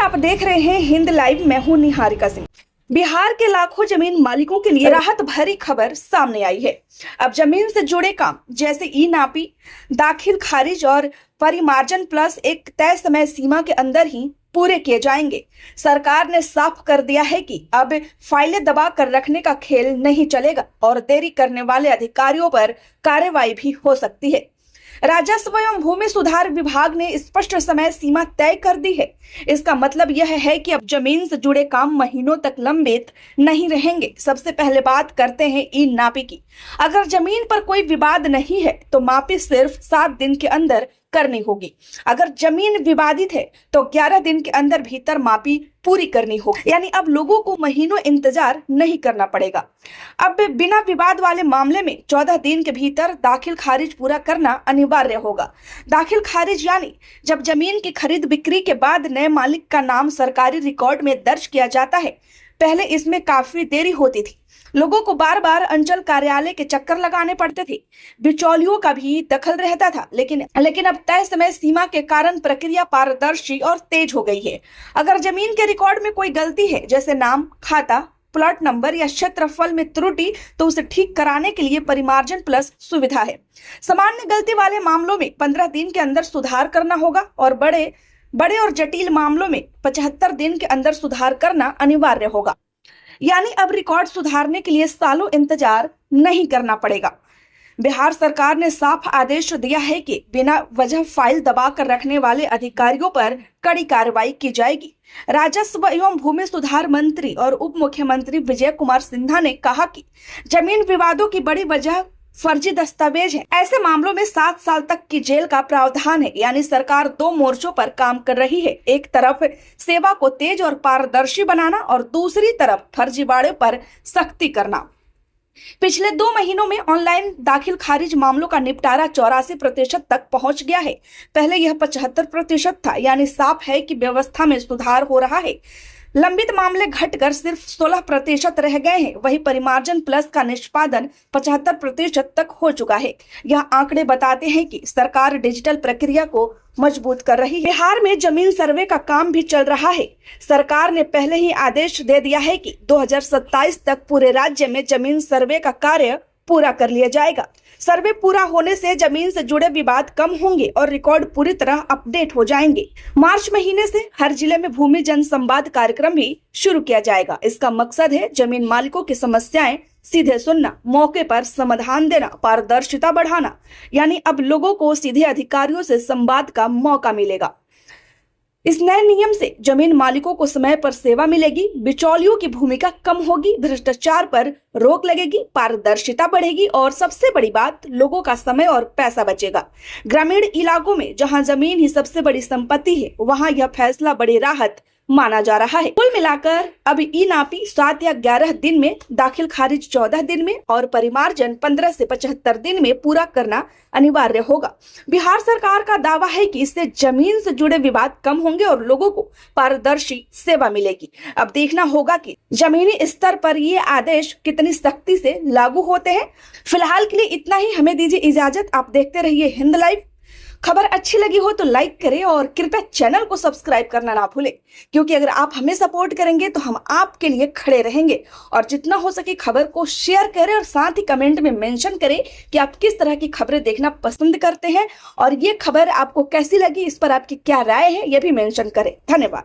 आप देख रहे हैं हिंद लाइव। मैं हूं निहारिका सिंह। बिहार के लाखों जमीन मालिकों के लिए राहत भरी खबर सामने आई है। अब जमीन से जुड़े काम जैसे ई नापी, दाखिल खारिज और परिमार्जन प्लस एक तय समय सीमा के अंदर ही पूरे किए जाएंगे। सरकार ने साफ कर दिया है कि अब फाइलें दबा कर रखने का खेल नहीं चलेगा और देरी करने वाले अधिकारियों पर कार्रवाई भी हो सकती है। राजस्व एवं भूमि सुधार विभाग ने स्पष्ट समय सीमा तय कर दी है। इसका मतलब यह है कि अब जमीन से जुड़े काम महीनों तक लंबित नहीं रहेंगे। सबसे पहले बात करते हैं ई नापी की। अगर जमीन पर कोई विवाद नहीं है तो मापी सिर्फ 7 दिन के अंदर करनी होगी। अगर जमीन विवादित है तो 11 दिन के अंदर भीतर मापी पूरी करनी होगी। यानी अब लोगों को महीनों इंतजार नहीं करना पड़ेगा। अब बिना विवाद वाले मामले में 14 दिन के भीतर दाखिल खारिज पूरा करना अनिवार्य होगा। दाखिल खारिज यानी जब जमीन की खरीद बिक्री के बाद नए मालिक का नाम सरकारी रिकॉर्ड में दर्ज किया जाता है। पहले इसमें काफी देरी होती थी। लोगों को बार बार अंचल कार्यालय के चक्कर लगाने पड़ते थे। बिचौलियों का भी दखल रहता था। लेकिन अब तय समय सीमा के कारण प्रक्रिया पारदर्शी और तेज हो गई है। अगर जमीन के रिकॉर्ड में कोई गलती है, जैसे नाम, खाता, प्लॉट नंबर या क्षेत्रफल में त्रुटि, तो उसे ठीक कराने के लिए परिमार्जन प्लस सुविधा है। सामान्य गलती वाले मामलों में 15 दिन के अंदर सुधार करना होगा और बड़े और जटिल मामलों में 75 दिन के अंदर सुधार करना अनिवार्य होगा। यानी अब रिकॉर्ड सुधारने के लिए सालों इंतजार नहीं करना पड़ेगा। बिहार सरकार ने साफ आदेश दिया है कि बिना वजह फाइल दबा कर रखने वाले अधिकारियों पर कड़ी कार्रवाई की जाएगी। राजस्व एवं भूमि सुधार मंत्री और उप मुख्यमंत्री विजय कुमार सिन्हा ने कहा कि जमीन विवादों की बड़ी वजह फर्जी दस्तावेज है। ऐसे मामलों में 7 साल तक की जेल का प्रावधान है। यानी सरकार 2 मोर्चों पर काम कर रही है। एक तरफ सेवा को तेज और पारदर्शी बनाना और दूसरी तरफ फर्जीवाड़े पर सख्ती करना। पिछले 2 महीनों में ऑनलाइन दाखिल खारिज मामलों का निपटारा 84% तक पहुंच गया है। पहले यह 75% था। यानी साफ है कि व्यवस्था में सुधार हो रहा है। लंबित मामले घटकर सिर्फ 16% रह गए हैं। वही परिमार्जन प्लस का निष्पादन 75% तक हो चुका है। यह आंकड़े बताते हैं कि सरकार डिजिटल प्रक्रिया को मजबूत कर रही है। बिहार में जमीन सर्वे का काम भी चल रहा है। सरकार ने पहले ही आदेश दे दिया है कि 2027 तक पूरे राज्य में जमीन सर्वे का कार्य पूरा कर लिया जाएगा। सर्वे पूरा होने से जमीन से जुड़े विवाद कम होंगे और रिकॉर्ड पूरी तरह अपडेट हो जाएंगे। मार्च महीने से हर जिले में भूमि जन संवाद कार्यक्रम भी शुरू किया जाएगा। इसका मकसद है जमीन मालिकों की समस्याएं सीधे सुनना, मौके पर समाधान देना, पारदर्शिता बढ़ाना। यानी अब लोगों को सीधे अधिकारियों से संवाद का मौका मिलेगा। इस नए नियम से जमीन मालिकों को समय पर सेवा मिलेगी, बिचौलियों की भूमिका कम होगी, भ्रष्टाचार पर रोक लगेगी, पारदर्शिता बढ़ेगी और सबसे बड़ी बात, लोगों का समय और पैसा बचेगा। ग्रामीण इलाकों में जहां जमीन ही सबसे बड़ी संपत्ति है, वहां यह फैसला बड़ी राहत माना जा रहा है। कुल मिलाकर अब ई नापी 7 या 11 दिन में, दाखिल खारिज 14 दिन में और परिमार्जन 15 से 75 दिन में पूरा करना अनिवार्य होगा। बिहार सरकार का दावा है कि इससे जमीन से जुड़े विवाद कम होंगे और लोगों को पारदर्शी सेवा मिलेगी। अब देखना होगा कि जमीनी स्तर पर ये आदेश कितनी सख्ती से लागू होते हैं। फिलहाल के लिए इतना ही। हमें दीजिए इजाजत। आप देखते रहिए हिंद लाइव। खबर अच्छी लगी हो तो लाइक करें और कृपया चैनल को सब्सक्राइब करना ना भूलें, क्योंकि अगर आप हमें सपोर्ट करेंगे तो हम आपके लिए खड़े रहेंगे। और जितना हो सके खबर को शेयर करें और साथ ही कमेंट में मेंशन करें कि आप किस तरह की खबरें देखना पसंद करते हैं और ये खबर आपको कैसी लगी, इस पर आपकी क्या राय है, ये भी मेंशन करें। धन्यवाद।